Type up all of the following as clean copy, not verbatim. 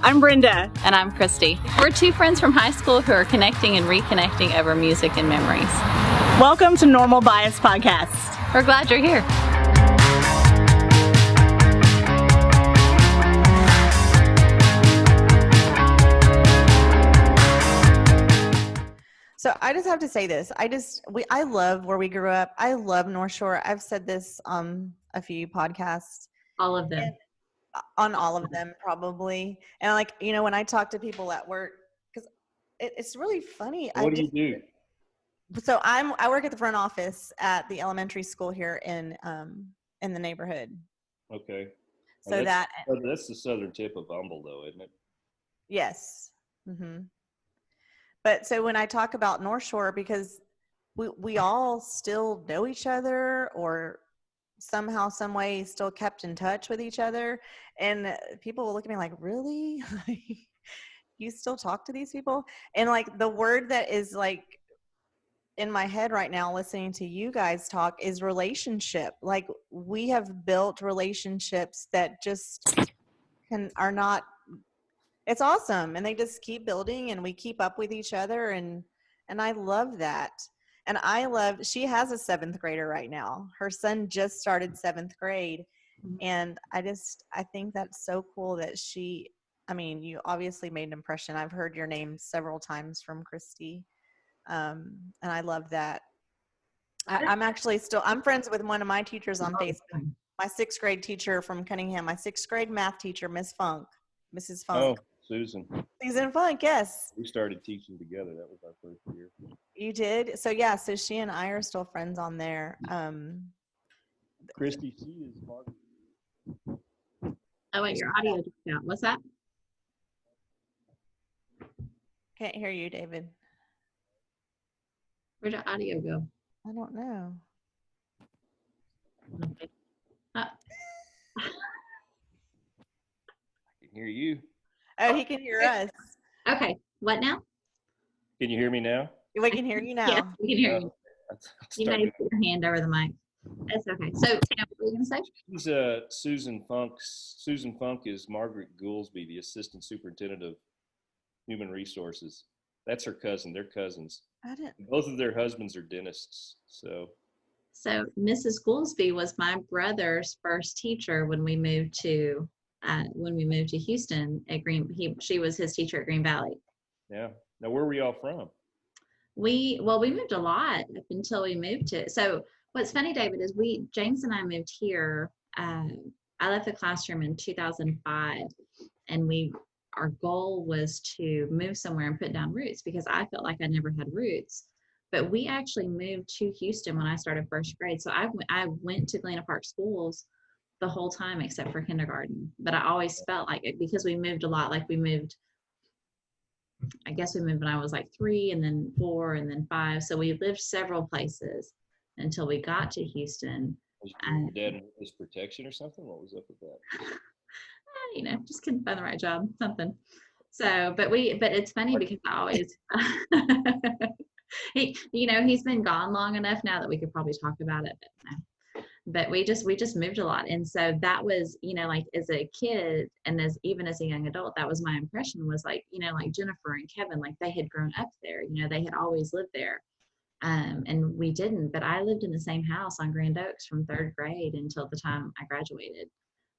I'm Brenda. And I'm Christy. We're two friends from high school who are connecting and reconnecting over music and memories. Welcome to Normal Bias Podcast. We're glad you're here. So I just have to say this. I love where we grew up. I love North Shore. I've said this on a few podcasts. All of them. On all of them, probably. And like, you know, when I talk to people at work, because it's really funny. What do you do? So I work at the front office at the elementary school here in the neighborhood. Okay. So that's the southern tip of Humble, though, isn't it? Yes. Mm-hmm. But so when I talk about North Shore, because we all still know each other, or somehow, some way, still kept in touch with each other, and people will look at me like, really? You still talk to these people? And like the word that is like in my head right now, listening to you guys talk, is relationship. Like we have built relationships that just are not. It's awesome, and they just keep building, and we keep up with each other, and I love that. And she has a 7th grader right now. Her son just started 7th grade. And I think that's so cool that you obviously made an impression. I've heard your name several times from Christy. And I love that. I'm friends with one of my teachers on Facebook, my 6th grade teacher from Cunningham, my 6th grade math teacher, Mrs. Funk. Oh, Susan Funk, yes. We started teaching together. That was our first year. You did? So yeah, so she and I are still friends on there. Christy, she is Margaret. Oh wait, your audio just out. What's that? Can't hear you, David. Where'd your audio go? I don't know. Okay. I can hear you. Oh, he can hear us. Okay, what now? Can you hear me now? We can hear you now. Yes, we can hear you. You may put your hand over the mic. That's okay. So, what were you going to say? She's Susan Funk. Susan Funk is Margaret Goolsby, the Assistant Superintendent of Human Resources. That's her cousin. They're cousins. Both of their husbands are dentists. So Mrs. Goolsby was my brother's first teacher when we moved to Houston at she was his teacher at Green Valley. Yeah. Now, where were y'all from? We moved a lot up until we moved to. So what's funny, David, is James and I moved here. I left the classroom in 2005, and our goal was to move somewhere and put down roots, because I felt like I never had roots. But we actually moved to Houston when I started 1st grade. So I went to Galena Park schools the whole time except for kindergarten. But I always felt like it, because we moved a lot. Like I guess we moved when I was like 3, and then 4, and then 5. So we lived several places until we got to Houston. Was your dad in witness protection or something? What was up with that? Just couldn't find the right job, something. So, but it's funny because I always, he's been gone long enough now that we could probably talk about it. But we just moved a lot. And so that was, like as a kid and even as a young adult, that was my impression, was like, like Jennifer and Kevin, like they had grown up there, they had always lived there. And we didn't, but I lived in the same house on Grand Oaks from 3rd grade until the time I graduated.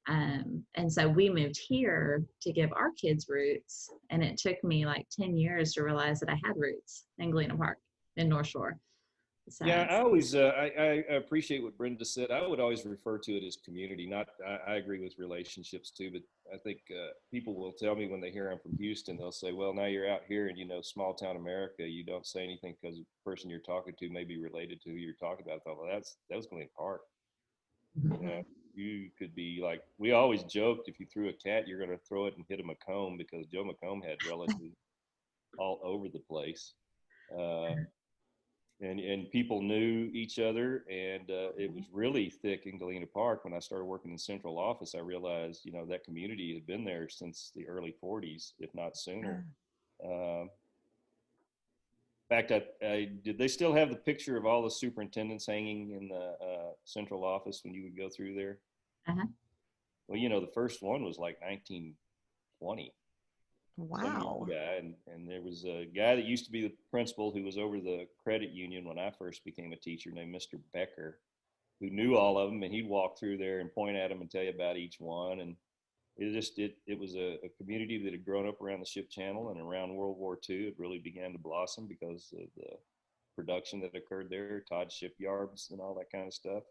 And so we moved here to give our kids roots. And it took me like 10 years to realize that I had roots in Galena Park in North Shore. So. Yeah, I always I appreciate what Brenda said. I would always refer to it as community. I agree with relationships too, but I think people will tell me when they hear I'm from Houston, they'll say, well, now you're out here in small town America, you don't say anything because the person you're talking to may be related to who you're talking about. I thought, well, that was Galena Park. Mm-hmm. You could be like, we always joked, if you threw a cat, you're going to throw it and hit a Macomb, because Joe Macomb had relatives all over the place. And people knew each other, and it was really thick in Galena Park. When I started working in central office, I realized, that community had been there since the early 40s, if not sooner. In fact, did they still have the picture of all the superintendents hanging in the central office when you would go through there? Uh-huh. Well, the first one was like 1920. some Wow. young guy, and there was a guy that used to be the principal who was over the credit union when I first became a teacher, named Mr. Becker, who knew all of them, and he'd walk through there and point at them and tell you about each one. And it was a community that had grown up around the ship channel, and around World War II it really began to blossom because of the production that occurred there, Todd shipyards and all that kind of stuff.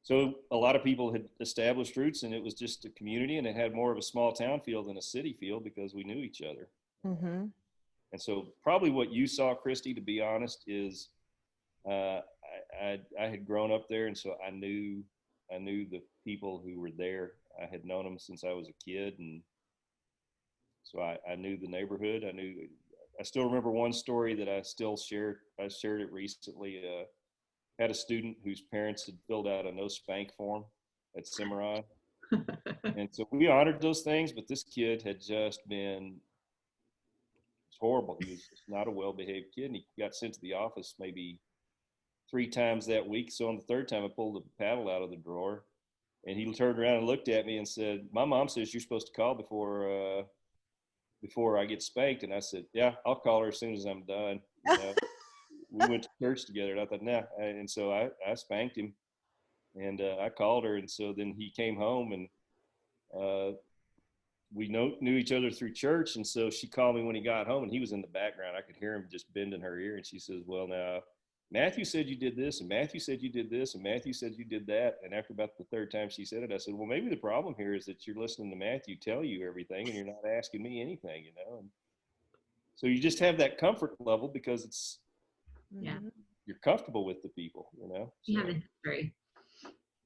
So a lot of people had established roots, and it was just a community, and it had more of a small town feel than a city feel because we knew each other. Mm-hmm. And so probably what you saw, Christy, to be honest, is I had grown up there, and so I knew the people who were there. I had known them since I was a kid, and so I knew the neighborhood. I still remember one story that I still shared. I shared it recently. Had a student whose parents had filled out a no spank form at Cimarron. And so we honored those things, but this kid had just been, it's horrible. He was just not a well-behaved kid, and he got sent to the office maybe 3 times that week. So on the 3rd time, I pulled the paddle out of the drawer, and he turned around and looked at me and said, "My mom says you're supposed to call before I get spanked." And I said, "Yeah, I'll call her as soon as I'm done." You know? We went to church together, and I thought, nah. And so I spanked him, and I called her. And so then he came home, and we knew each other through church. And so she called me when he got home, and he was in the background. I could hear him just bending her ear. And she says, "Well, now, Matthew said you did this, and Matthew said you did this, and Matthew said you did that." And after about the 3rd time she said it, I said, "Well, maybe the problem here is that you're listening to Matthew tell you everything, and you're not asking me anything, you know." And so you just have that comfort level because it's, Yeah. you're comfortable with the people, you know. You have a history.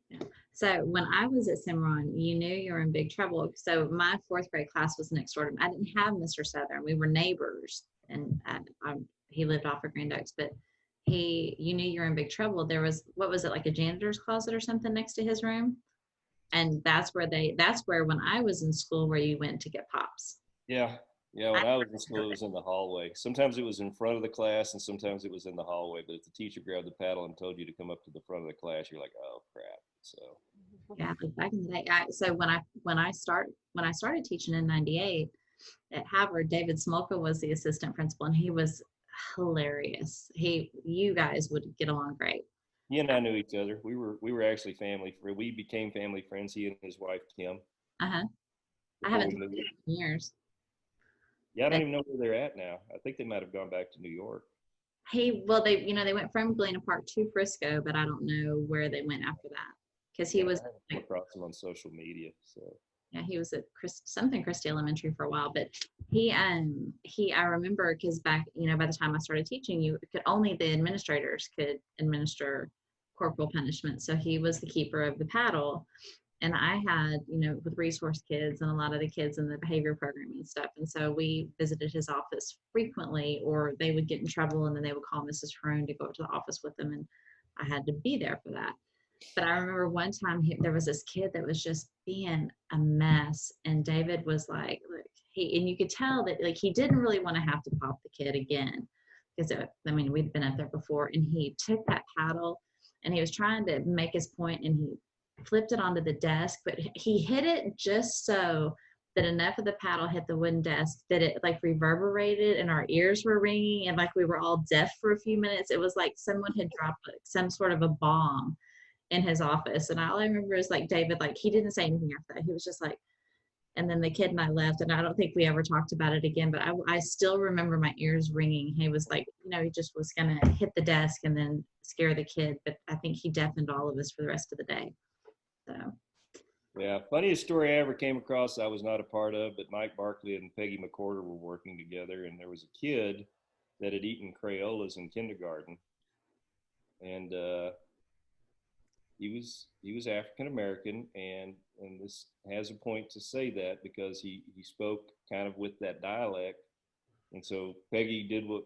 Yeah. So when I was at Cimarron, you knew you were in big trouble. So my 4th grade class was next door to me. I didn't have Mr. Southern. We were neighbors, and he lived off of Grand Oaks, but you knew you were in big trouble. There was, what was it, like a janitor's closet or something next to his room? And that's where when I was in school, where you went to get pops. Yeah. Yeah, when I was in school, it was in the hallway. Sometimes it was in front of the class, and sometimes it was in the hallway. But if the teacher grabbed the paddle and told you to come up to the front of the class, you're like, "Oh crap!" So Yeah, like back in the day. So when I started teaching in '98 at Howard, David Smolka was the assistant principal, and he was hilarious. You guys would get along great. he and I knew each other. We were actually family. We became family friends. He and his wife Kim. I haven't talked to him in years. Yeah, I don't even know where they're at now. I think they might have gone back to New York. They went from Galena Park to Frisco, but I don't know where they went after that, because he was I haven't come across him on social media. So yeah, he was at Christie Elementary for a while, but I remember, because back, by the time I started teaching, only the administrators could administer corporal punishment. So he was the keeper of the paddle. And I had, with resource kids and a lot of the kids in the behavior program and stuff. And so we visited his office frequently, or they would get in trouble and then they would call Mrs. Hroon to go up to the office with them. And I had to be there for that. But I remember one time there was this kid that was just being a mess. And David was like, look, and you could tell that, like, he didn't really want to have to pop the kid again, because we'd been up there before. And he took that paddle and he was trying to make his point, and he flipped it onto the desk, but he hit it just so that enough of the paddle hit the wooden desk that it like reverberated, and our ears were ringing, and like we were all deaf for a few minutes. It was like someone had dropped like some sort of a bomb in his office. And all I remember is like David, like he didn't say anything after that. He was just like, and then the kid and I left, and I don't think we ever talked about it again, but I still remember my ears ringing. He was like, he just was going to hit the desk and then scare the kid. But I think he deafened all of us for the rest of the day. So. Yeah, funniest story I ever came across I was not a part of, but Mike Barkley and Peggy McCorder were working together, and there was a kid that had eaten Crayolas in kindergarten, and he was African American, and this has a point to say that because he spoke kind of with that dialect, and so Peggy did what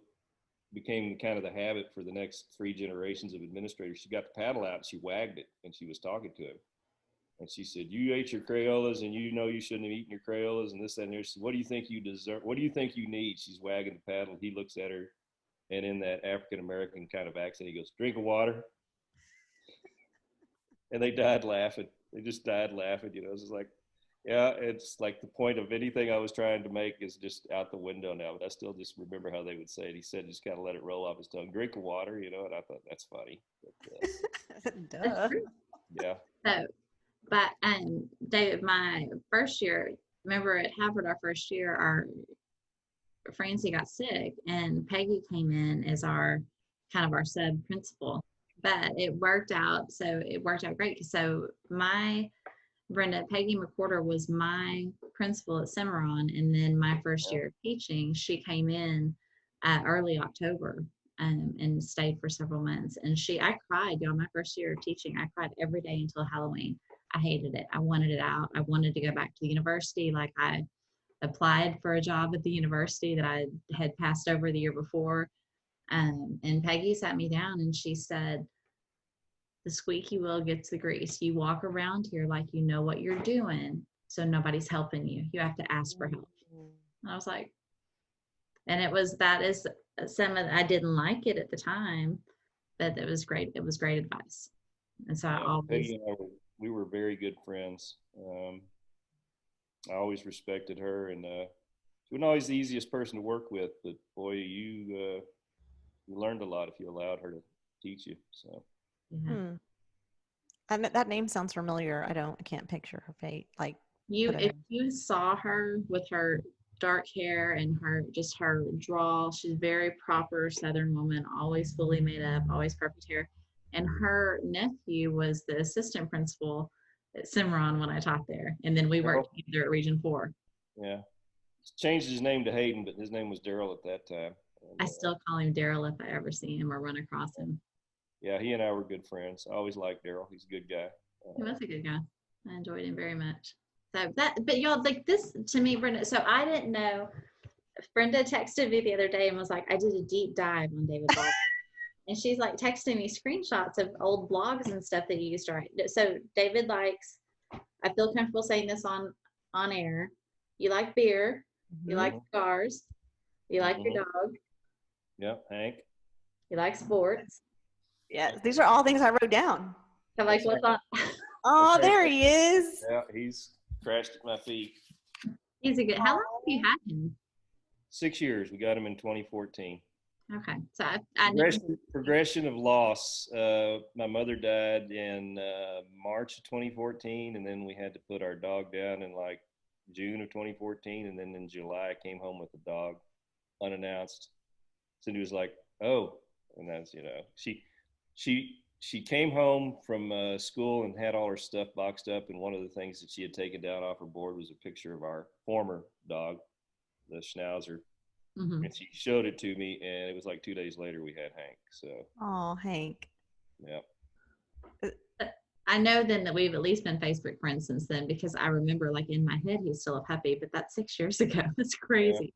became kind of the habit for the next 3 generations of administrators. She got the paddle out and she wagged it, and she was talking to him. And she said, "You ate your Crayolas, and you shouldn't have eaten your Crayolas, and this, that, and there." She said, "What do you think you deserve? What do you think you need?" She's wagging the paddle. He looks at her, and in that African-American kind of accent, he goes, "Drink of water." And they died laughing. They just died laughing. It's just like, Yeah, it's like the point of anything I was trying to make is just out the window now. But I still just remember how they would say it. He said, just kind of let it roll off his tongue. Drink of water, you know. And I thought that's funny. But, That's Duh. true. yeah. So, but David, my first year, remember at Harvard, our first year, our Francie got sick, and Peggy came in as our kind of our sub principal. But it worked out. So it worked out great. So my Brenda, Peggy McWhorter was my principal at Cimarron, and then my first year of teaching, she came in early October and stayed for several months. And I cried, y'all. My first year of teaching, I cried every day until Halloween. I hated it. I wanted it out. I wanted to go back to the university. Like I applied for a job at the university that I had passed over the year before. And Peggy sat me down and she said, the squeaky wheel gets the grease. You walk around here like you know what you're doing, so nobody's helping you. You have to ask for help. And I was like, and that is I didn't like it at the time, but it was great. It was great advice. And so Peggy and I we were very good friends. I always respected her, and she wasn't always the easiest person to work with, but boy, you learned a lot if you allowed her to teach you. So. yeah. And that name sounds familiar. I can't picture her face. Like If you saw her with her dark hair and her drawl, she's very proper Southern woman, always fully made up, always perfect hair. And her nephew was the assistant principal at Cimarron when I taught there. And then we worked together at Region 4. Yeah. Changed his name to Hayden, but his name was Daryl at that time. And, I still call him Daryl if I ever see him or run across him. Yeah, he and I were good friends. I always liked Daryl. He's a good guy. He was a good guy. I enjoyed him very much. But y'all, like this to me, Brenda. So I didn't know. Brenda texted me the other day and was like, I did a deep dive on David Baldner. And she's like texting me screenshots of old blogs and stuff that you used to write. So David likes, I feel comfortable saying this on air. You like beer. You like cigars. You like your dog. Yep, Hank. You like sports. Yeah, these are all things I wrote down. So like what's on? Oh, there he is. Yeah, he's crashed at my feet. He's a good. How long have you had him? 6 years. We got him in 2014. Okay, so I know. Progression of loss. My mother died in March of 2014, and then we had to put our dog down in like June of 2014, and then in July I came home with the dog unannounced. Cindy was like, "Oh," and that's she came home from school and had all her stuff boxed up, and one of the things that she had taken down off her board was a picture of our former dog, the Schnauzer. Mm-hmm. And she showed it to me, and it was like 2 days later we had Hank. So. Oh, Hank. Yeah. I know then that we've at least been Facebook friends since then, because I remember like in my head he's still a puppy, but that's 6 years ago. That's crazy.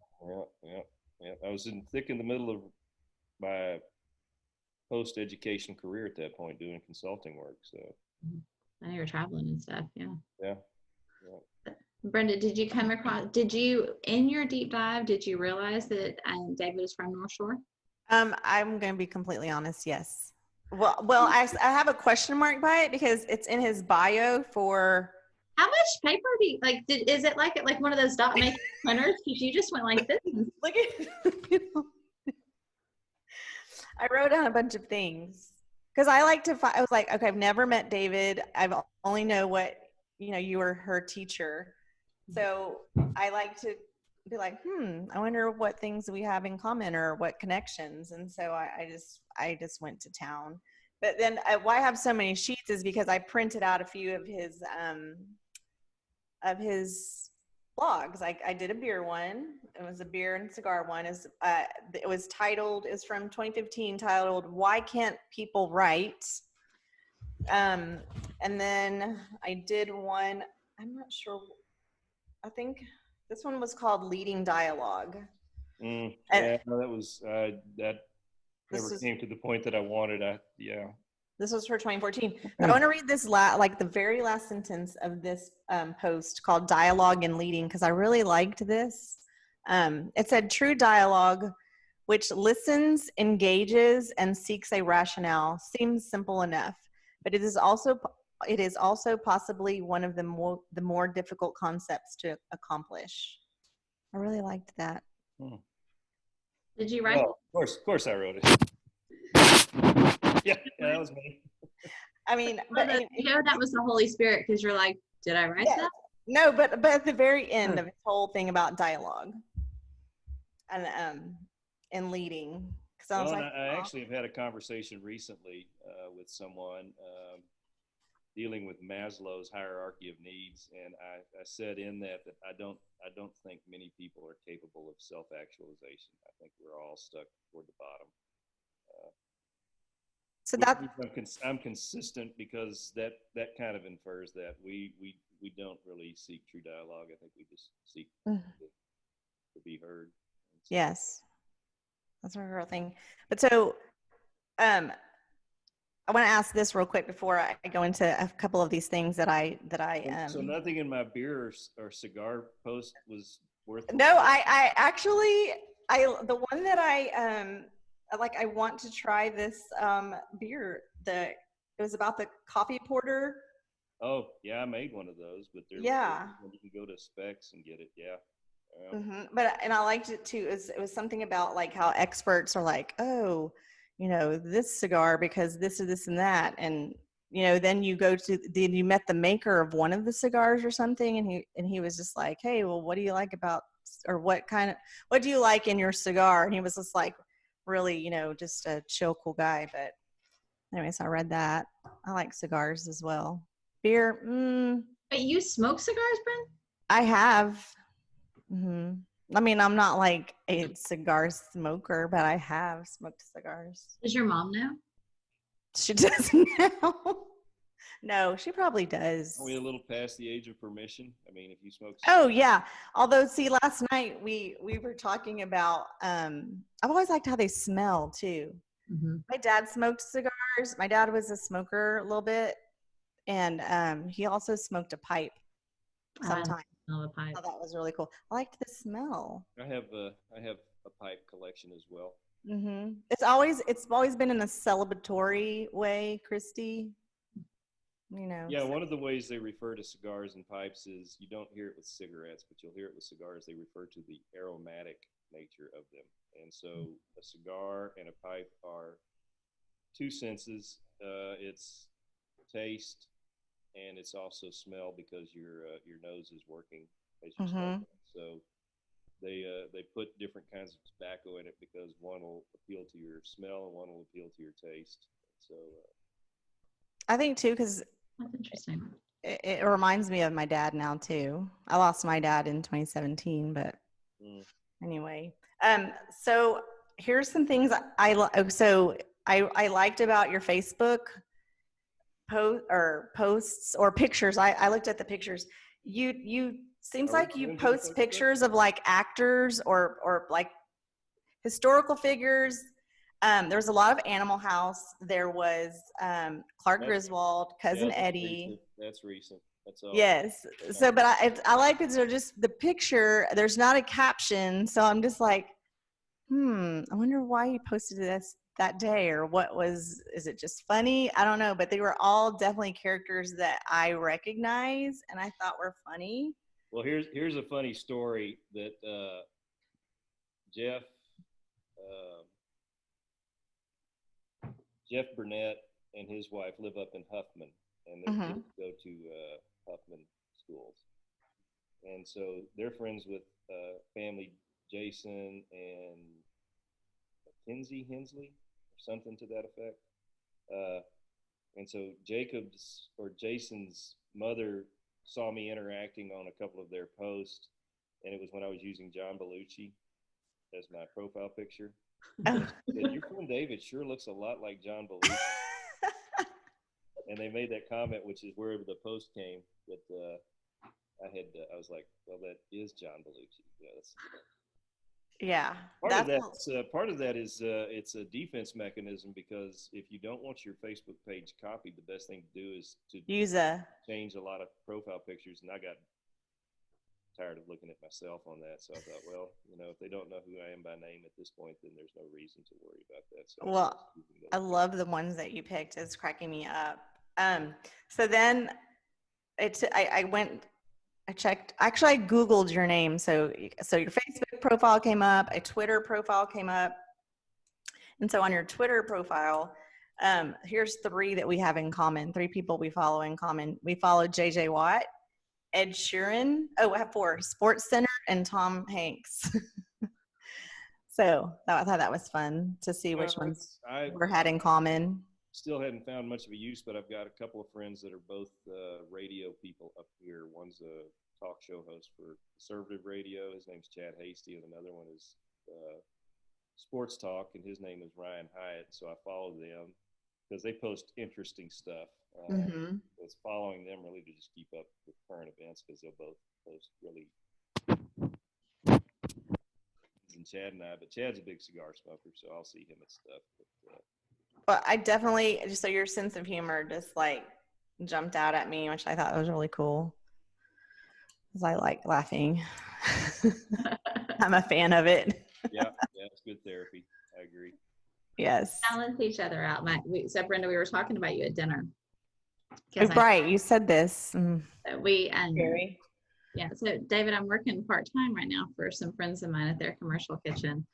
Yeah. I was in the middle of my post-education career at that point, doing consulting work. So. I know you're traveling and stuff. Yeah. Yeah. Brenda, in your deep dive, did you realize that David is from North Shore? I'm going to be completely honest. Yes. Well, I have a question mark by it because it's in his bio for. How much paper do you like? Is it like one of those dot making printers? Because you just went like this. Look at. I wrote down a bunch of things because I like to find. I was like, okay, I've never met David. I've only know what you were her teacher. So I like to be like, I wonder what things we have in common or what connections. And so I just went to town. But then why I have so many sheets is because I printed out a few of his blogs. I did a beer one. It was a beer and cigar one. It was from 2015, titled "Why Can't People Write?" And then I did one. I'm not sure. I think this one was called Leading Dialogue. Yeah, no, that was that never came to the point that I wanted. This was for 2014. I want to read this the very last sentence of this post called Dialogue and Leading, because I really liked this. It said, "True dialogue, which listens, engages, and seeks a rationale, seems simple enough, but it is also it is also possibly one of the more difficult concepts to accomplish. I really liked that. Did you write? Oh, of course, I wrote it. Yeah, that was me. I mean, But that was the Holy Spirit, because you're like, did I write that? No, but at the very end of this whole thing about dialogue and leading, because I was like, I actually have had a conversation recently with someone dealing with Maslow's hierarchy of needs, and I said in that I don't think many people are capable of self-actualization. I think we're all stuck toward the bottom. So that I'm consistent, because that kind of infers that we don't really seek true dialogue. I think we just seek to be heard. So, yes, that's a real thing. But so, I want to ask this real quick before I go into a couple of these things that I so nothing in my beer or cigar post was worth. No, I actually the one that I want to try this beer. It was about the coffee porter. Oh yeah, I made one of those, but you can go to Specs and get it. Yeah. But I liked it too. It was something about like how experts are like, oh, this cigar because this or this and that, and then you met the maker of one of the cigars or something, and he was just like, hey, well, what do you like about, or what do you like in your cigar? And he was just like, really, just a chill, cool guy. But anyways, I read that. I like cigars as well. Beer, But you smoke cigars, Brent? I have. I mean, I'm not like a cigar smoker, but I have smoked cigars. Does your mom know? She does now. No, she probably does. Are we a little past the age of permission? I mean, if you smoke Oh cigars, yeah. Although, see, last night we were talking about. I've always liked how they smell too. My dad smoked cigars. My dad was a smoker a little bit, and he also smoked a pipe sometimes. The pipe. Oh, that was really cool. I liked the smell. I have a pipe collection as well. It's always been in a celebratory way, Christy. Yeah, one of the ways they refer to cigars and pipes is, you don't hear it with cigarettes, but you'll hear it with cigars. They refer to the aromatic nature of them. And so a cigar and a pipe are two senses. It's taste, and it's also smell, because your nose is working as you smoke. So they put different kinds of tobacco in it, because one will appeal to your smell and one will appeal to your taste. So I think too, because that's interesting. It reminds me of my dad now too. I lost my dad in 2017, but anyway. So here's some things I liked about your Facebook posts or pictures. I looked at the pictures. You seems like you post pictures of like actors or like historical figures. There was a lot of Animal House. There was Clark Griswold, Cousin Eddie. That's recent. That's all. Yes. So, but I like it. They're just the picture. There's not a caption, so I'm just like, I wonder why he posted this that day, or is it just funny? I don't know, but they were all definitely characters that I recognize and I thought were funny. Well, here's a funny story that Jeff Burnett and his wife live up in Huffman, and their kids go to Huffman schools. And so they're friends with family Jason and Kinsey Hensley, or something to that effect. And so Jason's mother saw me interacting on a couple of their posts, and it was when I was using John Belushi as my profile picture. Said, your friend David sure looks a lot like John Belushi. And they made that comment, which is where the post came. That I was like, well, that is John Belushi. Yeah. Part of that is it's a defense mechanism, because if you don't want your Facebook page copied, the best thing to do is to change a lot of profile pictures. And I got tired of looking at myself on that, so I thought, well, if they don't know who I am by name at this point, then there's no reason to worry about that. So I love the ones that you picked. It's cracking me up. So then I checked, actually I Googled your name. So your Facebook profile came up, a Twitter profile came up. And so on your Twitter profile, here's 3 that we have in common, 3 people we follow in common. We follow JJ Watt, Ed Sheeran. Oh, I have 4, Sports Center, and Tom Hanks. So I thought that was fun to see which ones we had in common. Still hadn't found much of a use, but I've got a couple of friends that are both radio people up here. One's a talk show host for conservative radio. His name's Chad Hasty, and another one is sports talk, and his name is Ryan Hyatt. So I follow them because they post interesting stuff. It's following them really to just keep up with current events because they'll both post really. And Chad and I, but Chad's a big cigar smoker, so I'll see him at stuff. But I definitely, just so your sense of humor just like jumped out at me, which I thought was really cool. Because I like laughing. I'm a fan of it. Yeah, it's good therapy. I agree. Yes. Balance each other out. So Brenda, we were talking about you at dinner. Right, you said this. Scary. Yeah, so David, I'm working part-time right now for some friends of mine at their commercial kitchen.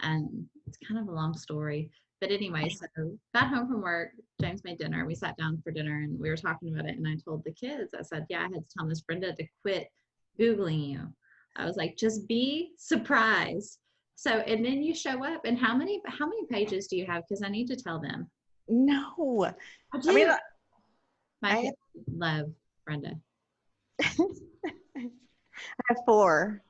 And it's kind of a long story. But anyway, so got home from work, James made dinner, we sat down for dinner and we were talking about it. And I told the kids, I said, yeah, I had to tell Miss Brenda to quit Googling you. I was like, just be surprised. So, and then you show up, and how many pages do you have? Because I need to tell them. No. I mean, my kids love Brenda. I have 4.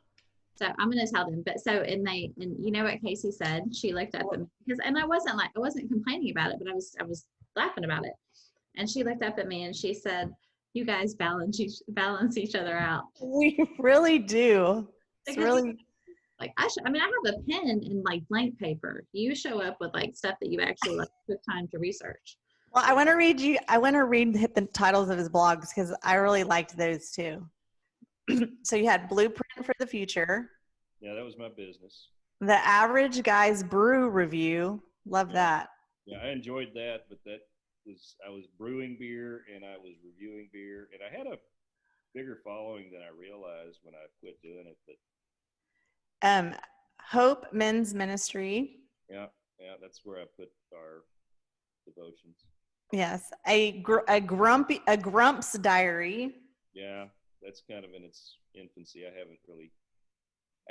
So I'm going to tell them. But so, and you know what Casey said? She looked up at me and I wasn't complaining about it, but I was laughing about it. And she looked up at me and she said, "You guys balance each other out." We really do. It's really like I have a pen and like blank paper. You show up with like stuff that you actually like took time to research. Well, I want to read the titles of his blogs because I really liked those too. So you had Blueprint for the Future. Yeah, that was my business. The Average Guy's Brew Review. Love that. Yeah, I enjoyed that, but I was brewing beer and I was reviewing beer, and I had a bigger following than I realized when I quit doing it. But Hope Men's Ministry. Yeah, that's where I put our devotions. Yes, a Grump's Diary. Yeah, that's kind of in its infancy. I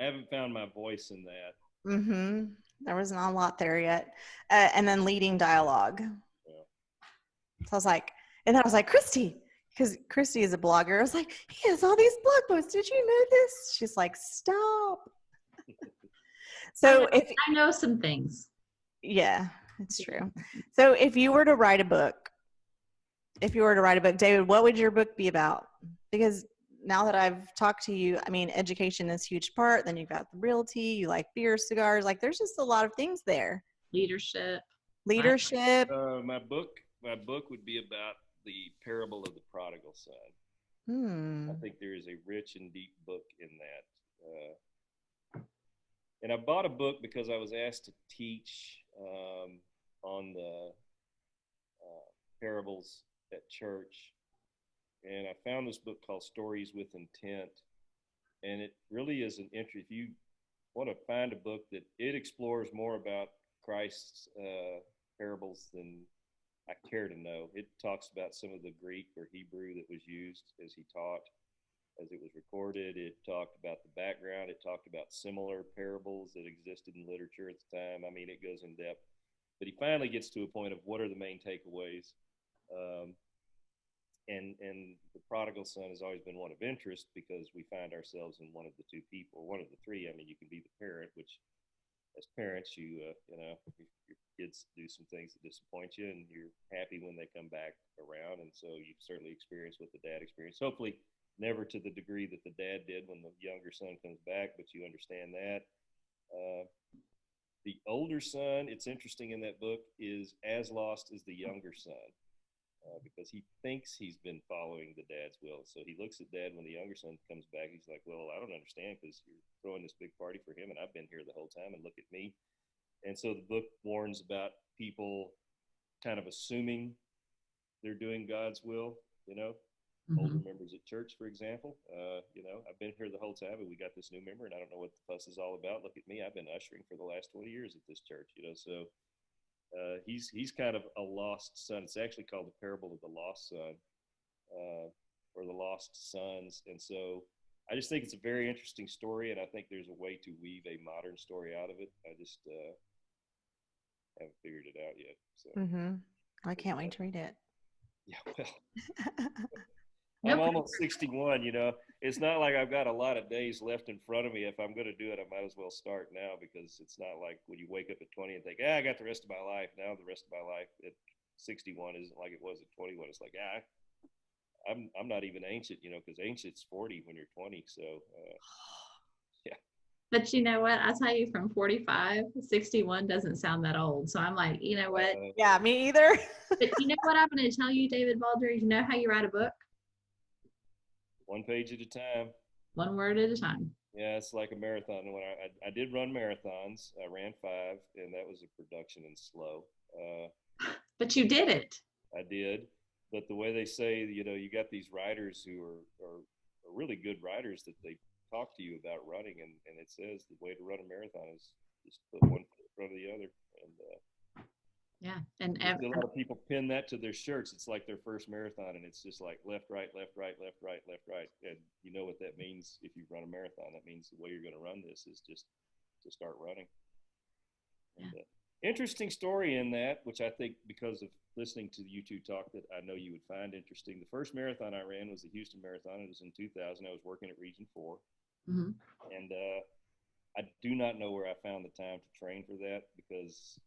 haven't found my voice in that. Mm-hmm. There wasn't a lot there yet. And then Leading Dialogue. Yeah. So I was like, Christy, because Christy is a blogger. I was like, he has all these blog posts. Did you know this? She's like, stop. So I know some things. Yeah, it's true. So if you were to write a book, David, what would your book be about? Because now that I've talked to you, I mean, education is a huge part. Then you've got the realty, you like beer, cigars. Like there's just a lot of things there. Leadership. My book would be about the parable of the prodigal son. I think there is a rich and deep book in that. And I bought a book because I was asked to teach on the parables at church. And I found this book called Stories with Intent. And it really is an entry. If you want to find a book that it explores more about Christ's parables than I care to know. It talks about some of the Greek or Hebrew that was used as he taught, as it was recorded. It talked about the background. It talked about similar parables that existed in literature at the time. I mean, it goes in depth. But he finally gets to a point of what are the main takeaways. And the prodigal son has always been one of interest because we find ourselves in one of the two people, one of the three. I mean, you can be the parent, which as parents, your kids do some things that disappoint you, and you're happy when they come back around. And so you've certainly experienced what the dad experienced. Hopefully never to the degree that the dad did when the younger son comes back, but you understand that. The older son, it's interesting in that book, is as lost as the younger son. Because he thinks he's been following the dad's will. So he looks at dad when the younger son comes back. He's like, well, I don't understand because you're throwing this big party for him and I've been here the whole time and look at me. And so the book warns about people kind of assuming they're doing God's will, you know. Older members at church, for example, you know, I've been here the whole time and we got this new member and I don't know what the fuss is all about. Look at me. I've been ushering for the last 20 years at this church, you know, so he's kind of a lost son. It's actually called the parable of the lost son, or the lost sons. And so I just think it's a very interesting story. And I think there's a way to weave a modern story out of it. I just haven't figured it out yet. So I can't wait to read it. yeah, well, I'm almost 61, you know. It's not like I've got a lot of days left in front of me. If I'm going to do it, I might as well start now, because it's not like when you wake up at 20 and think, I got the rest of my life. Now the rest of my life at 61 isn't like it was at 21. It's like, I'm not even ancient, you know, because ancient's 40 when you're 20. So, yeah. But you know what? I tell you, from 45, 61 doesn't sound that old. So I'm like, you know what? Yeah, me either. But you know what I'm going to tell you, David Baldner? You know how you write a book? One page at a time. One word at a time. Yeah, it's like a marathon. When I did run marathons, I ran 5, and that was a production and slow. But you did it. I did. But the way they say, you know, you got these riders who are really good riders that they talk to you about running, and it says the way to run a marathon is just put one foot in front of the other. And yeah, and a lot of people pin that to their shirts. It's like their first marathon, and it's just like left, right, left, right, left, right, left, right. And you know what that means if you run a marathon. That means the way you're going to run this is just to start running. Yeah. And, interesting story in that, which I think because of listening to you two talk that I know you would find interesting. The first marathon I ran was the Houston Marathon. It was in 2000. I was working at Region 4. And I do not know where I found the time to train for that, because,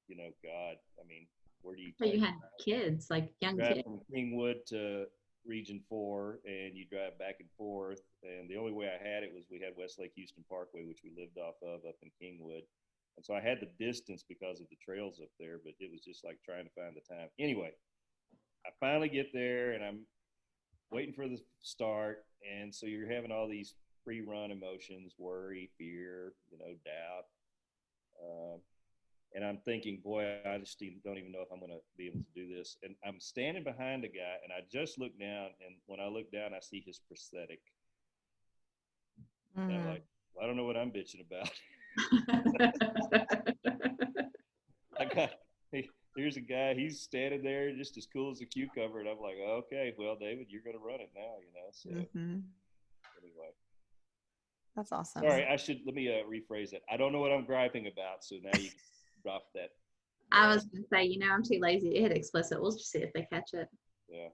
you know, God, I mean, where do you But you had kids, like young drive kids. from Kingwood to Region 4, and you drive back and forth. And the only way I had it was we had Westlake Houston Parkway, which we lived off of up in Kingwood. And so I had the distance because of the trails up there, but it was just like trying to find the time. Anyway, I finally get there and I'm waiting for the start. And so you're having all these pre-run emotions, worry, fear, you know, doubt. And I'm thinking, boy, I just don't even know if I'm going to be able to do this. And I'm standing behind a guy, and I just look down, and when I look down, I see his prosthetic. And I'm like, well, I don't know what I'm bitching about. Here's a guy, he's standing there just as cool as a cucumber, and I'm like, okay, well, David, you're going to run it now, you know. So anyway, that's awesome. Sorry, let me rephrase that. I don't know what I'm griping about, so now you can drop that. I was going to say, you know, I'm too lazy to hit explicit. We'll just see if they catch it. Yeah.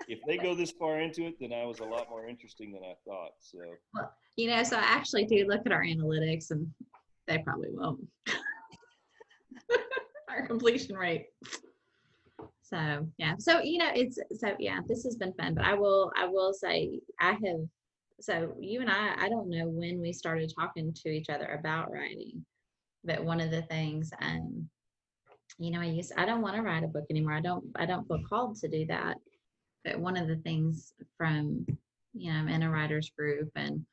If they go this far into it, then I was a lot more interesting than I thought. So, well, you know, so I actually do look at our analytics, and they probably won't. Our completion rate. So yeah. So you know, this has been fun. But I will say so you and I don't know when we started talking to each other about writing, but one of the things, you know, I don't want to write a book anymore. I don't feel called to do that. But one of the things from, you know, I'm in a writer's group and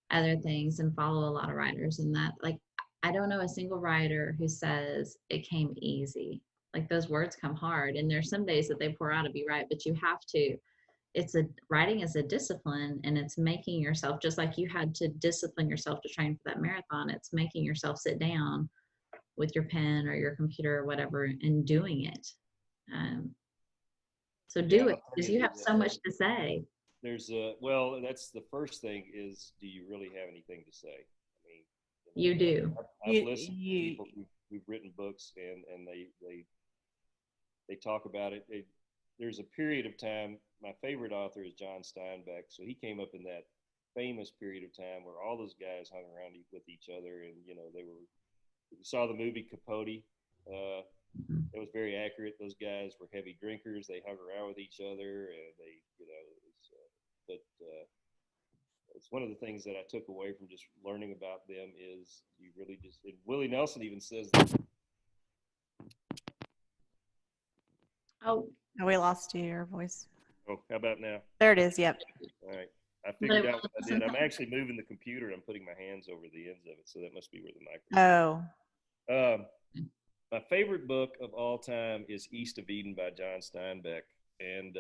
other things and follow a lot of writers, and that, like, I don't know a single writer who says it came easy. Like, those words come hard, and there's some days that they pour out to be right, but you have to, writing is a discipline, and it's making yourself, just like you had to discipline yourself to train for that marathon, it's making yourself sit down with your pen or your computer or whatever and doing it. So do it, because you have so much to say. Well, that's the first thing is, do you really have anything to say? I mean, you do. I've listened to people who've written books, and they talk about it. There's a period of time, my favorite author is John Steinbeck, so he came up in that famous period of time where all those guys hung around with each other, and, you know, if you saw the movie Capote, it was very accurate. Those guys were heavy drinkers. They hung around with each other, and they, you know, it's one of the things that I took away from just learning about them is you really just, and Willie Nelson even says that. Oh, we lost your voice. Oh, how about now? There it is. Yep. All right. I figured out what I did. I'm actually moving the computer, and I'm putting my hands over the ends of it, so that must be where the microphone. Oh. my favorite book of all time is East of Eden by John Steinbeck. And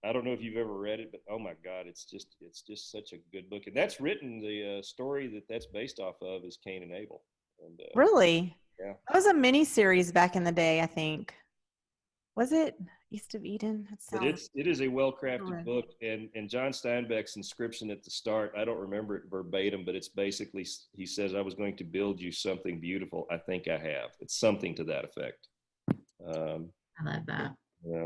I don't know if you've ever read it, but oh my God, it's just such a good book. And that's written, the story that's based off of is Cain and Abel. And, Really? yeah. That was a mini series back in the day, I think. Was it East of Eden? But it is a well-crafted book, and John Steinbeck's inscription at the start, I don't remember it verbatim, but it's basically, he says, I was going to build you something beautiful. I think I have. It's something to that effect. I love that.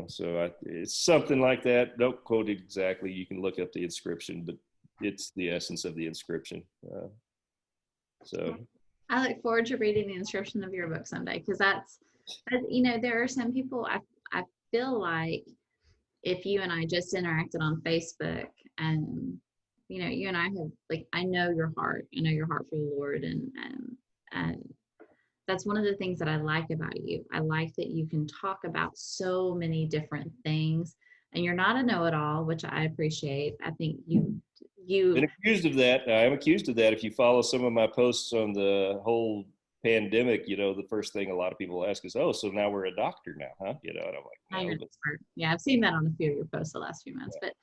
So it's something like that. Don't quote it exactly. You can look up the inscription, but it's the essence of the inscription. So I look forward to reading the inscription of your book someday, because that's, you know, there are some people, I feel like if you and I just interacted on Facebook, and you know, you and I have, like, I know your heart for the Lord, and that's one of the things that I like about you. I like that you can talk about so many different things, and you're not a know-it-all, which I appreciate. I think you been accused of that. I'm accused of that. If you follow some of my posts on the whole pandemic, you know, the first thing a lot of people ask is, "Oh, so now we're a doctor now, huh?" You know, and I'm like, now no, you're an expert. Yeah, I've seen that on a few of your posts the last few months, but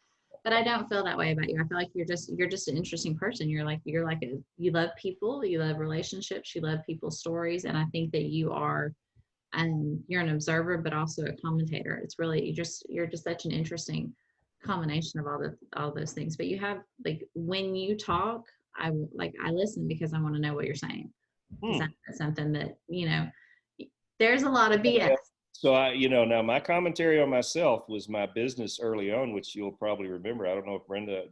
I don't feel that way about you. I feel like you're just an interesting person. You're like you love people, you love relationships, you love people's stories, and I think that you are, you're an observer, but also a commentator. It's really you're just such an interesting combination of all those things. But you have, like, when you talk, I listen because I want to know what you're saying, because that's something that, you know, there's a lot of BS. So now my commentary on myself was my business early on, which you'll probably remember. I don't know if Brenda,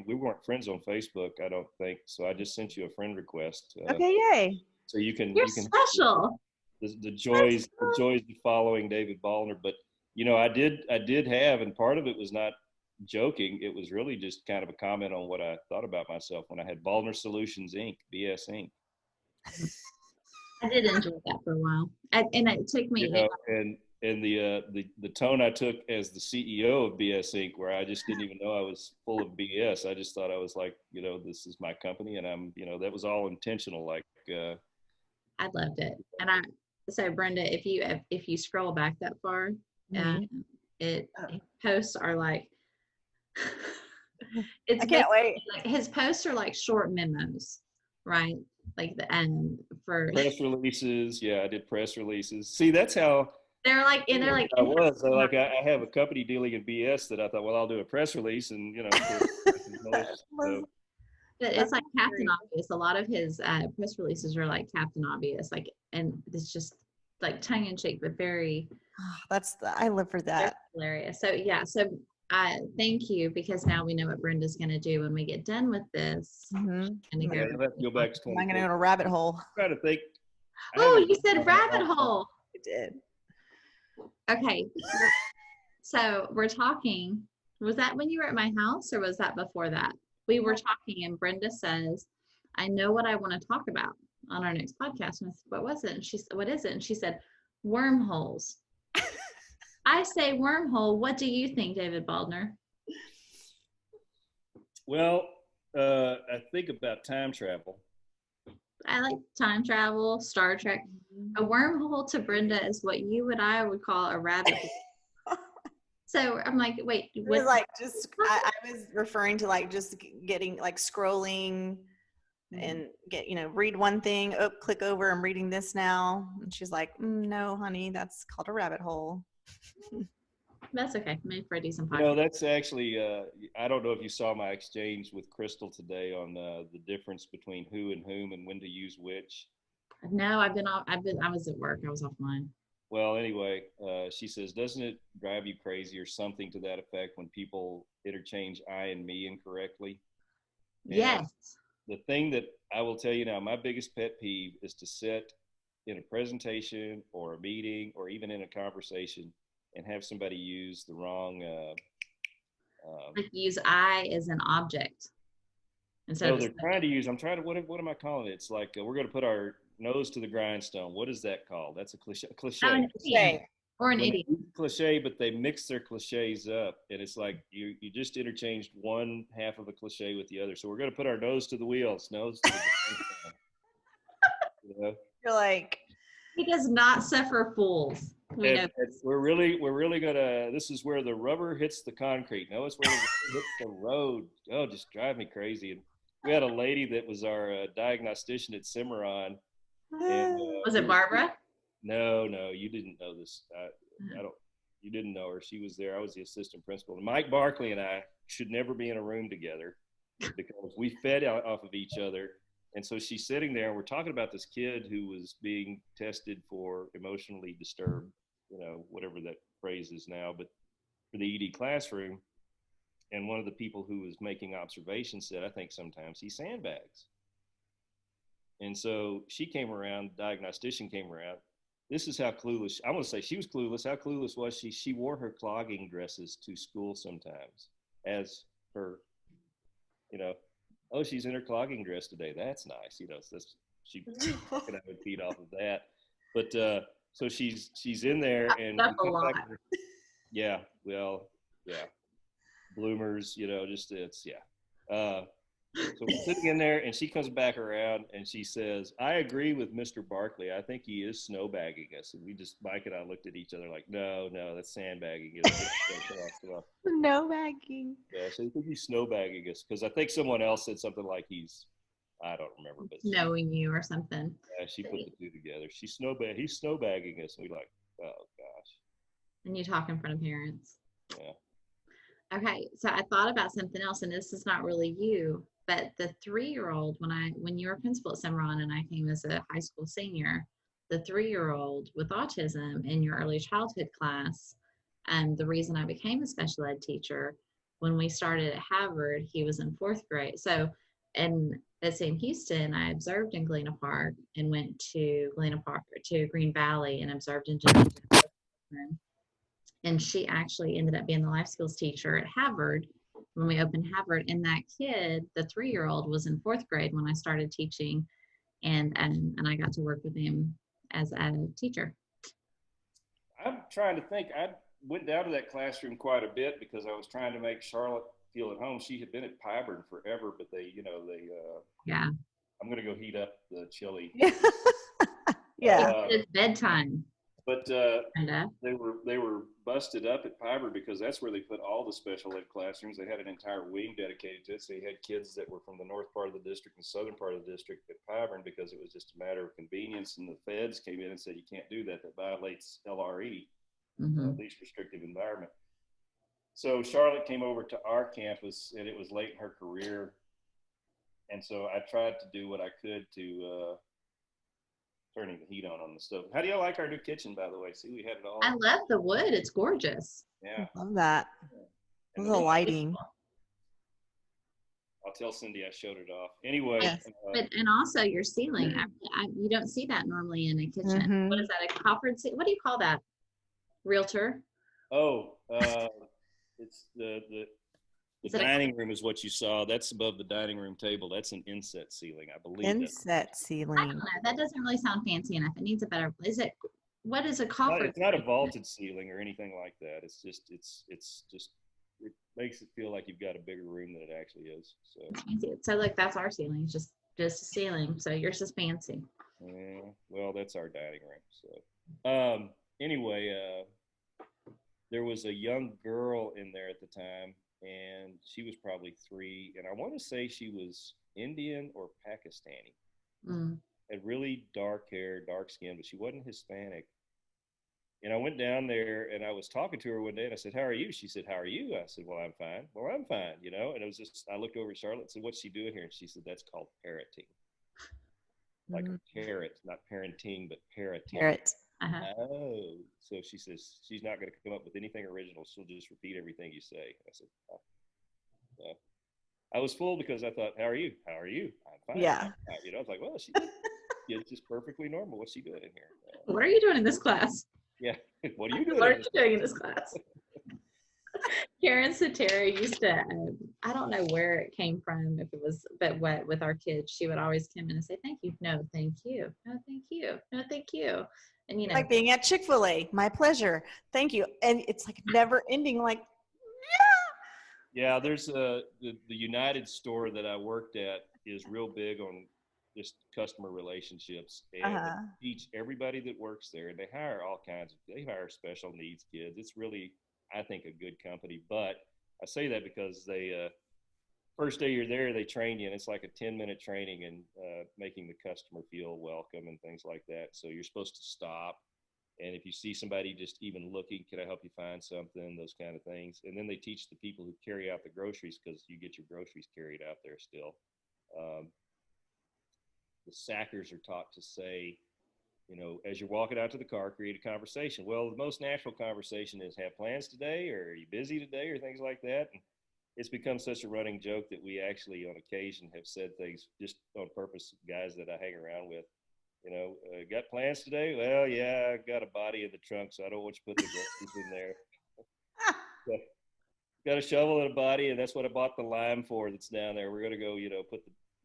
we weren't friends on Facebook, I don't think. So I just sent you a friend request. Okay, yay. So you can Special. The joys of following David Baldner. But, you know, I did have, and part of it was not joking. It was really just kind of a comment on what I thought about myself when I had Baldner Solutions Inc., BS Inc. I did enjoy that for a while, and it took me. You know, and the tone I took as the CEO of BS Inc., where I just didn't even know I was full of BS. I just thought I was like, you know, this is my company, and I'm, you know, that was all intentional. Like, I loved it, and so Brenda, if you scroll back that far, his posts are like, I can't wait. like, his posts are like short memos, right? Like for press releases. Yeah, I did press releases. See, that's how they're like, and they're like, I was. So like, I have a company dealing in BS that I thought, well, I'll do a press release, and, you know, so. But it's like Captain Obvious. A lot of his press releases are like Captain Obvious, like, and it's just like tongue in cheek, but very. I live for that. Hilarious. So yeah, so thank you, because now we know what Brenda's going to do when we get done with this. And Go back to 20. I'm going to go to a rabbit hole. I'm trying to think. Oh, you said rabbit hole. I did. Okay. So we're talking. Was that when you were at my house, or was that before that? We were talking, and Brenda says, I know what I want to talk about on our next podcast. And I said, what was it? And she said, what is it? And she said, wormholes. I say wormhole. What do you think, David Baldner? Well, I think about time travel. I like time travel, Star Trek. A wormhole to Brenda is what you and I would call a rabbit hole. So I'm like, wait, it was like I was referring to like just getting like scrolling and read one thing, click over, I'm reading this now. And she's like, no, honey, that's called a rabbit hole. That's okay. Made for a decent podcast. You know, that's actually, I don't know if you saw my exchange with Crystal today on the difference between who and whom and when to use which. No, I was at work. I was offline. Well, anyway, she says, doesn't it drive you crazy or something to that effect when people interchange I and me incorrectly? And yes. The thing that I will tell you now, my biggest pet peeve is to sit in a presentation or a meeting or even in a conversation and have somebody use the wrong. Like use I as an object. No, they're trying to use. What am I calling it? It's like we're going to put our nose to the grindstone. What is that called? That's a cliche. Or an idiot. Cliche, but they mix their cliches up, and it's like you just interchanged one half of a cliche with the other. So we're going to put our nose to the wheels. Nose to the grindstone. You're like, He does not suffer fools. We know. And we're really gonna. This is where the rubber hits the concrete. No, it's where the rubber hits the road. Oh, just drive me crazy. And we had a lady that was our diagnostician at Cimarron. And Was it Barbara? No, you didn't know this. I don't. You didn't know her. She was there. I was the assistant principal. And Mike Barkley and I should never be in a room together because we fed off of each other. And so she's sitting there, and we're talking about this kid who was being tested for emotionally disturbed, whatever that phrase is now, but for the ED classroom. And one of the people who was making observations said, I think sometimes he sandbags. And so she came around, the diagnostician came around. This is how clueless, I want to say she was clueless. How clueless was she? She wore her clogging dresses to school sometimes as her, oh, she's in her clogging dress today. That's nice. So she could have a feed off of that. But so she's in there and That's a lot. Yeah, well, yeah. Bloomers, just it's, yeah. So we're sitting in there, and she comes back around, and she says, I agree with Mr. Barkley. I think he is snowbagging us. And Mike and I looked at each other like, no, that's sandbagging. Snowbagging. Yeah, so I think he's snowbagging us, because I think someone else said something like I don't remember. But knowing you or something. Yeah, she put the two together. He's snowbagging us. And we're like, oh, gosh. And you talk in front of parents. Yeah. Okay, so I thought about something else, and this is not really you, but the 3-year-old, when you were principal at Cimarron and I came as a high school senior, the 3-year-old with autism in your early childhood class, the reason I became a special ed teacher, when we started at Harvard, he was in 4th grade. So, and at St. Houston, I observed in Galena Park and went to Green Valley and observed in Geneva. And she actually ended up being the life skills teacher at Harvard when we opened Harvard. And that kid, the 3-year-old, was in 4th grade when I started teaching, and I got to work with him as a teacher. I'm trying to think. I went down to that classroom quite a bit because I was trying to make Charlotte feel at home. She had been at Pyburn forever, but Yeah. I'm going to go heat up the chili. Yeah. It's bedtime. But they were busted up at Pyburn because that's where they put all the special ed classrooms. They had an entire wing dedicated to it. So they had kids that were from the north part of the district and southern part of the district at Pyburn because it was just a matter of convenience. And the feds came in and said, you can't do that. That violates LRE, least restrictive environment. So Charlotte came over to our campus, and it was late in her career. And so I tried to do what I could to turning the heat on the stove. How do y'all like our new kitchen, by the way? See, we had it all. I love the wood. It's gorgeous. Yeah. I love that. And The lighting. I'll tell Cindy I showed it off. Anyway. Yes. And also your ceiling. You don't see that normally in a kitchen. What is that? A coffered ceiling? What do you call that? Realtor? Oh, it's the dining room is what you saw. That's above the dining room table. That's an inset ceiling, I believe. Inset I ceiling. don't know. That doesn't really sound fancy enough. It needs a better. What is a coffer? It's not a vaulted ceiling or anything like that. It's just it makes it feel like you've got a bigger room than it actually is. So it's fancy. So like that's our ceiling. It's just a ceiling. So yours is fancy. Yeah, well, that's our dining room. So anyway, there was a young girl in there at the time, and she was probably 3, and I want to say she was Indian or Pakistani. Had really dark hair, dark skin, but she wasn't Hispanic. And I went down there, and I was talking to her one day, and I said, how are you? She said, how are you? I said, well, I'm fine. Well, I'm fine, and it was just, I looked over at Charlotte and said, what's she doing here? And she said, that's called parroting. Like a parrot, not parenting, but parroting. Parrot. Oh, so she says she's not going to come up with anything original. She'll just repeat everything you say. I said, oh. I was full because I thought, how are you? How are you? I'm fine. Yeah. I was like, well, it's just perfectly normal. What's she doing in here? What are you doing in this class? Yeah. What are you doing? What are you doing in this class? Karen Sateri used to, I don't know where it came from, if it was, but what with our kids, she would always come in and say, thank you. No, thank you. No, thank you. No, thank you. And like being at Chick-fil-A, my pleasure. Thank you. And it's like never ending, like, yeah, there's the United store that I worked at is real big on, just customer relationships, and they Uh-huh. teach everybody that works there, and they hire all kinds of, they hire special needs kids. It's really, I think, a good company. But I say that because they, first day you're there, they train you, and it's like a 10-minute training and making the customer feel welcome and things like that. So you're supposed to stop. And if you see somebody just even looking, can I help you find something? Those kind of things. And then they teach the people who carry out the groceries, because you get your groceries carried out there still. Um, the sackers are taught to say, as you're walking out to the car, create a conversation. Well, the most natural conversation is, have plans today, or are you busy today, or things like that. And it's become such a running joke that we actually on occasion have said things just on purpose, guys that I hang around with. Got plans today? Well, yeah, I got a body in the trunk, so I don't want you to put the groceries in there. Got a shovel and a body, and that's what I bought the lime for that's down there. We're going to go,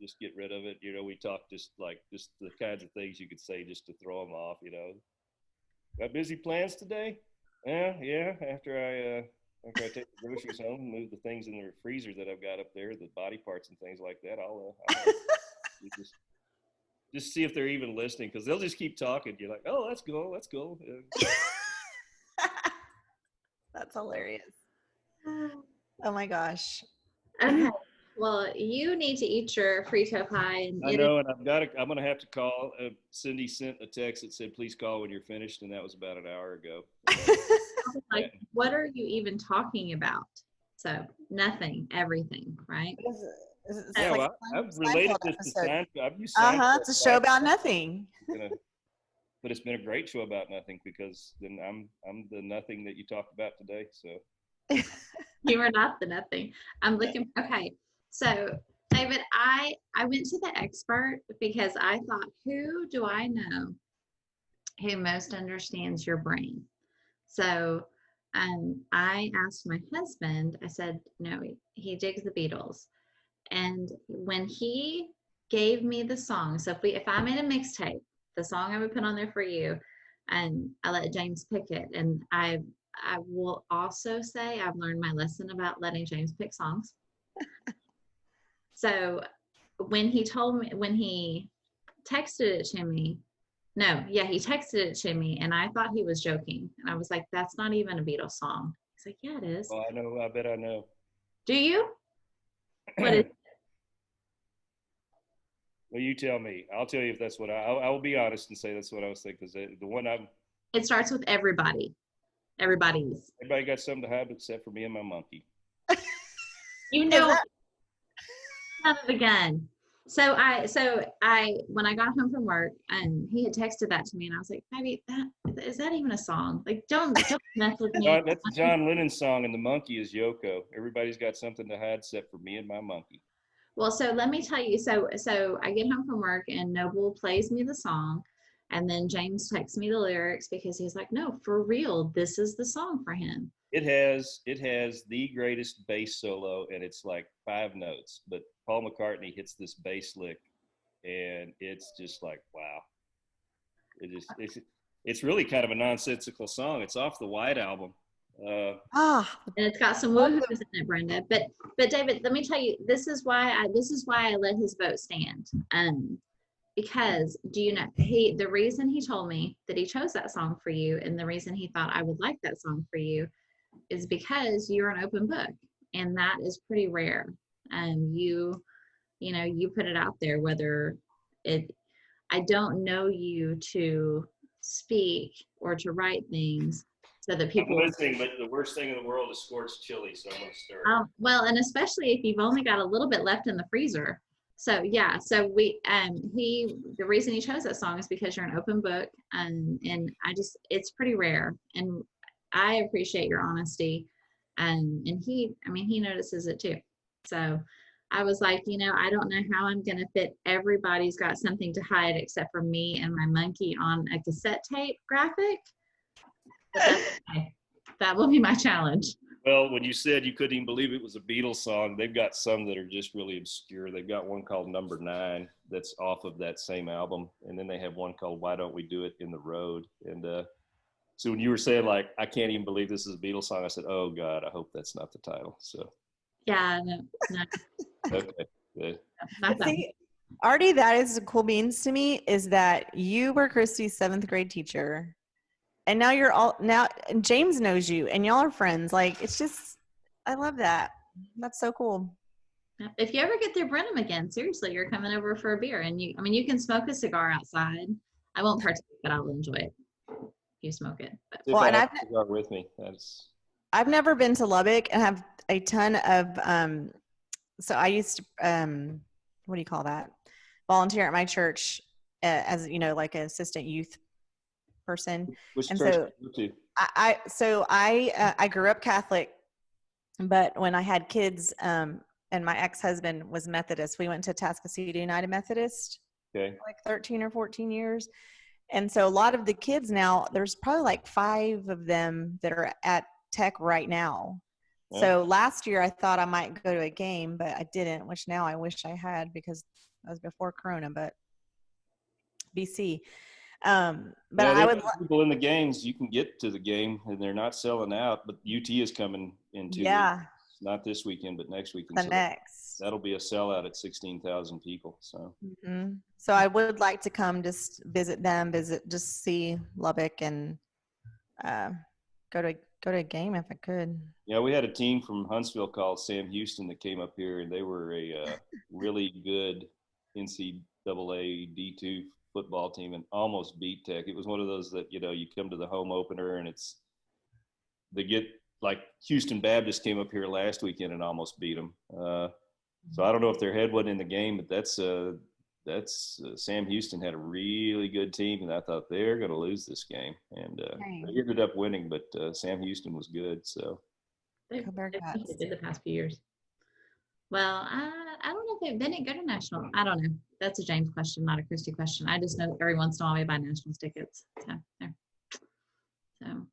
just get rid of it. We talk just the kinds of things you could say just to throw them off, Got busy plans today? Yeah. After I take the groceries home and move the things in the freezer that I've got up there, the body parts and things like that, I'll just see if they're even listening, because they'll just keep talking. You're like, oh, let's go. That's hilarious. Oh my gosh. Okay. Well, you need to eat your frito pie, and I know, and I'm going to have to call. Cindy sent a text that said, please call when you're finished, and that was about an hour ago. like, what are you even talking about? So nothing, everything, right? Yeah, like well, I've related this to Seinfeld. I've used Seinfeld. It's a show about nothing. But it's been a great show about nothing, because then I'm the nothing that you talked about today. So You are not the nothing. I'm looking. Okay. So David, I went to the expert because I thought, who do I know who most understands your brain? So I asked my husband, I said, no, he digs the Beatles. And when he gave me the song, so if I made a mixtape, the song I would put on there for you, and I let James pick it. And I will also say I've learned my lesson about letting James pick songs. So when he texted it to me, he texted it to me, and I thought he was joking. And I was like, that's not even a Beatles song. He's like, yeah, it is. I know. I bet I know. Do you? What is it? Well, you tell me. I'll tell you if that's what I will be honest and say that's what I was thinking. Because the one It starts with everybody. Everybody got something to hide except for me and my monkey. Son of a gun. So I when I got home from work, and he had texted that to me, and I was like, baby, is that even a song? Like, don't mess with me. That's John Lennon's song, and the monkey is Yoko. Everybody's got something to hide except for me and my monkey. Well, so let me tell you. So I get home from work, and Noble plays me the song, and then James texts me the lyrics, because he's like, no, for real, this is the song for him. It has the greatest bass solo, and it's like 5 notes, but Paul McCartney hits this bass lick, and it's just like, wow. It's really kind of a nonsensical song. It's off the White Album. And it's got some woohoos in it, Brenda. But David, let me tell you, this is why I let his vote stand. Because do you know, the reason he told me that he chose that song for you, and the reason he thought I would like that song for you, is because you're an open book, and that is pretty rare. You put it out there, whether I don't know you to speak or to write things so that people. I'm listening, but the worst thing in the world is scorched chili, so I'm going to stir. Well, and especially if you've only got a little bit left in the freezer. So yeah, so the reason he chose that song is because you're an open book, and it's pretty rare, and I appreciate your honesty, and he notices it too. So I was like, I don't know how I'm going to fit Everybody's Got Something to Hide except for me and my monkey on a cassette tape graphic. But that's okay. That will be my challenge. Well, when you said you couldn't even believe it was a Beatles song, they've got some that are just really obscure. They've got one called Number 9 that's off of that same album. And then they have one called Why Don't We Do It in the Road? And so when you were saying, like, I can't even believe this is a Beatles song, I said, oh, God, I hope that's not the title. So yeah, no. Okay, good. See, Artie, that is the cool beans to me is that you were Christy's 7th grade teacher. And now and James knows you and y'all are friends. Like, it's just, I love that. That's so cool. If you ever get through Brenham again, seriously, you're coming over for a beer, and you can smoke a cigar outside. I won't partake, but I'll enjoy it if you smoke it. But. If I have a cigar with me, I've never been to Lubbock and have a ton of, so I used to, what do you call that? Volunteer at my church as, like an assistant youth person. Which and church so do you so I grew up Catholic, but when I had kids, and my ex-husband was Methodist, we went to Tascasita United Methodist, okay, like 13 or 14 years. And so a lot of the kids now, there's probably like 5 of them that are at Tech right now. Yeah. So last year I thought I might go to a game, but I didn't, which now I wish I had because that was before Corona, but BC. But yeah, I would people in the games, you can get to the game and they're not selling out, but UT is coming in 2 weeks. Not this weekend, but next weekend. That'll be a sellout at 16,000 people. So. Mm-hmm. So I would like to come just visit them, just see Lubbock and go to a game if I could. Yeah, we had a team from Huntsville called Sam Houston that came up here, and they were a really good NCAA D2 football team and almost beat Tech. It was one of those that, you come to the home opener and they get like Houston Baptist came up here last weekend and almost beat them. So I don't know if their head wasn't in the game, but that's Sam Houston had a really good team, and I thought they're going to lose this game, and they ended up winning. But Sam Houston was good, so they did the past few years. Well, I don't know if they didn't go to national. I don't know. That's a James question, not a Christy question. I just know every once in a while we buy nationals tickets. So there. So.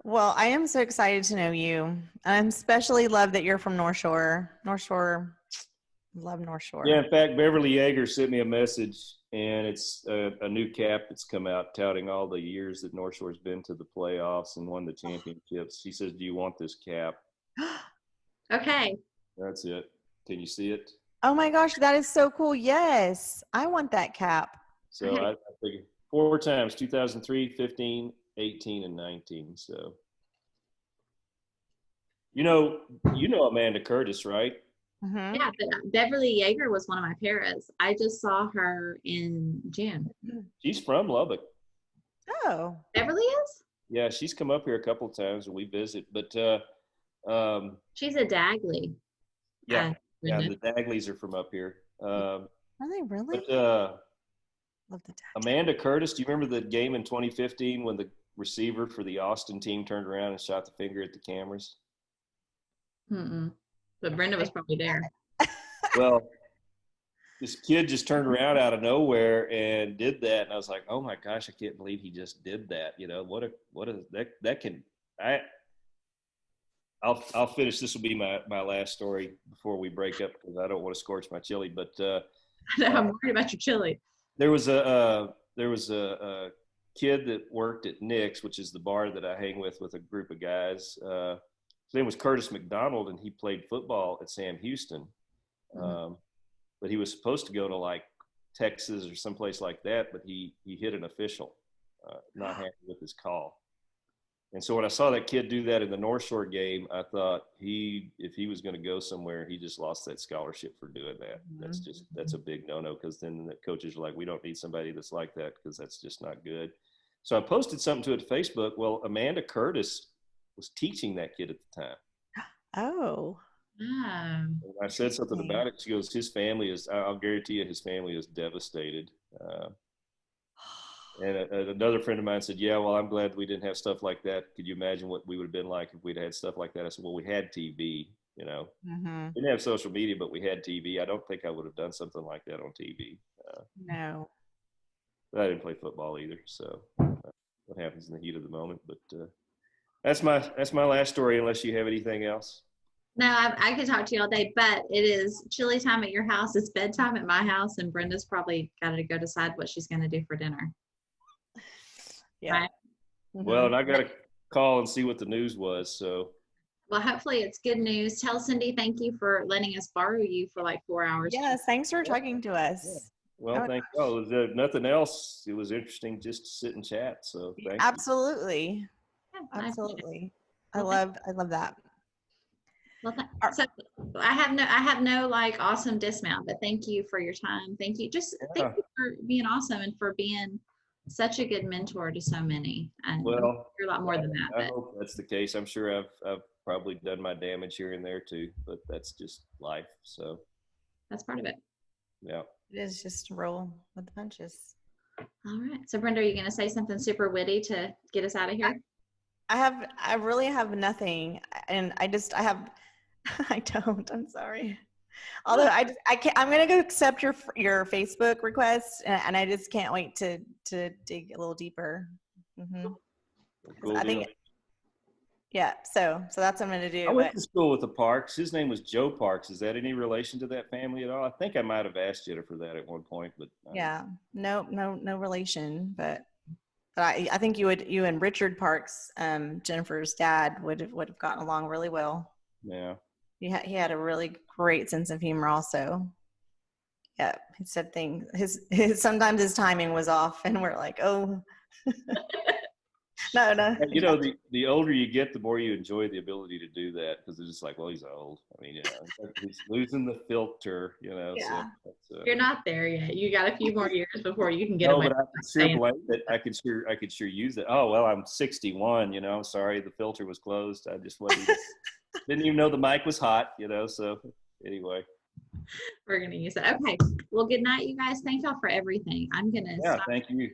Well, I am so excited to know you. I especially love that you're from North Shore. Love North Shore. Yeah, in fact, Beverly Yeager sent me a message, and it's a new cap that's come out touting all the years that North Shore's been to the playoffs and won the championships. She says, "Do you want this cap?" Okay. That's it. Can you see it? Oh my gosh, that is so cool. Yes, I want that cap. So I figured 4 times, 2003, 15, 18, and 19. So, you know Amanda Curtis, right? Mm-hmm. Yeah, but Beverly Yeager was one of my paras. I just saw her in June. She's from Lubbock. Oh. Beverly is? Yeah, she's come up here a couple of times and we visit, but she's a Dagley. Yeah, the Dagleys are from up here. Are they really? But love the Amanda Curtis, do you remember the game in 2015 when the receiver for the Austin team turned around and shot the finger at the cameras? Mm-mm. But Brenda was probably there. Well, this kid just turned around out of nowhere and did that, and I was like, "Oh my gosh, I can't believe he just did that!" I'll finish. This will be my last story before we break up because I don't want to scorch my chili. But I'm worried about your chili. There was a kid that worked at Nick's, which is the bar that I hang with a group of guys. His name was Curtis McDonald, and he played football at Sam Houston. But he was supposed to go to like Texas or someplace like that, but he hit an official, not happy with his call. And so when I saw that kid do that in the North Shore game, I thought if he was going to go somewhere, he just lost that scholarship for doing that. That's a big no-no, because then the coaches are like, we don't need somebody that's like that because that's just not good. So I posted something to it to Facebook. Well, Amanda Curtis was teaching that kid at the time. Oh. And I said something about it. She goes, I'll guarantee you his family is devastated. And another friend of mine said, yeah, well, I'm glad we didn't have stuff like that. Could you imagine what we would have been like if we'd had stuff like that? I said, well, we had TV, Mm-hmm. Didn't have social media, but we had TV. I don't think I would have done something like that on TV. No. But I didn't play football either. So what happens in the heat of the moment. But that's my last story, unless you have anything else. No, I could talk to you all day, but it is chili time at your house. It's bedtime at my house, and Brenda's probably got to go decide what she's going to do for dinner. Yeah. Right? Well, and I got to call and see what the news was. So Well, hopefully it's good news. Tell Cindy thank you for letting us borrow you for like 4 hours. Yes, thanks for talking to us. Well, thank you. Oh, was nothing else. It was interesting just to sit and chat. So thank you. Absolutely. Yeah, Absolutely. I Well, love that. Well, so I have no like awesome dismount, but thank you for your time. Thank you. Thank you for being awesome and for being such a good mentor to so many. And Well, you're a lot more than that. I hope that's the case. I'm sure I've probably done my damage here and there too, but that's just life. So that's part of it. yeah. It is just roll with the punches. All right. So Brenda, are you going to say something super witty to get us out of here? I really have nothing, and I don't. I'm sorry. Although I'm gonna go accept your Facebook request, and I just can't wait to dig a little deeper. Mm-hmm. Cool I think, yeah. So that's what I'm gonna do. I went to school with the Parks. His name was Joe Parks. Is that any relation to that family at all? I think I might have asked Jennifer that at one point, but yeah, no relation, but I think you and Richard Parks, Jennifer's dad, would have gotten along really well. Yeah. He had a really great sense of humor also. Yeah, he said things. His sometimes his timing was off, and we're like, oh, no. You know, the older you get, the more you enjoy the ability to do that, because it's just like, well, he's old. I mean, he's losing the filter. You know, yeah. So you're not there yet. You got a few more years before you can get away. No, but I could sure blame it. I could sure use it. Oh well, I'm 61. You know, sorry, the filter was closed. I just didn't even know the mic was hot. You know, so anyway. We're gonna use it. Okay. Well, good night, you guys. Thank y'all for everything. I'm gonna. Yeah, thank you.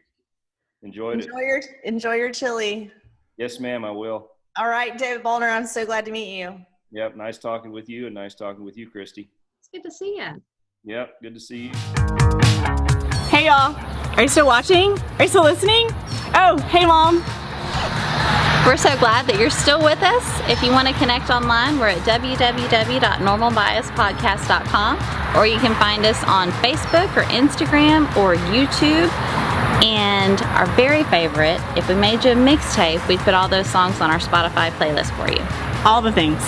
Enjoy your chili. Yes, ma'am, I will. All right, David Baldner, I'm so glad to meet you. Yep, nice talking with you, and nice talking with you, Christy. It's good to see you. Yep, good to see you. Hey y'all, are you still watching? Are you still listening? Oh, hey Mom. We're so glad that you're still with us. If you want to connect online, we're at www.normalbiaspodcast.com, or you can find us on Facebook or Instagram or YouTube. And our very favorite, if we made you a mixtape, we'd put all those songs on our Spotify playlist for you. All the things.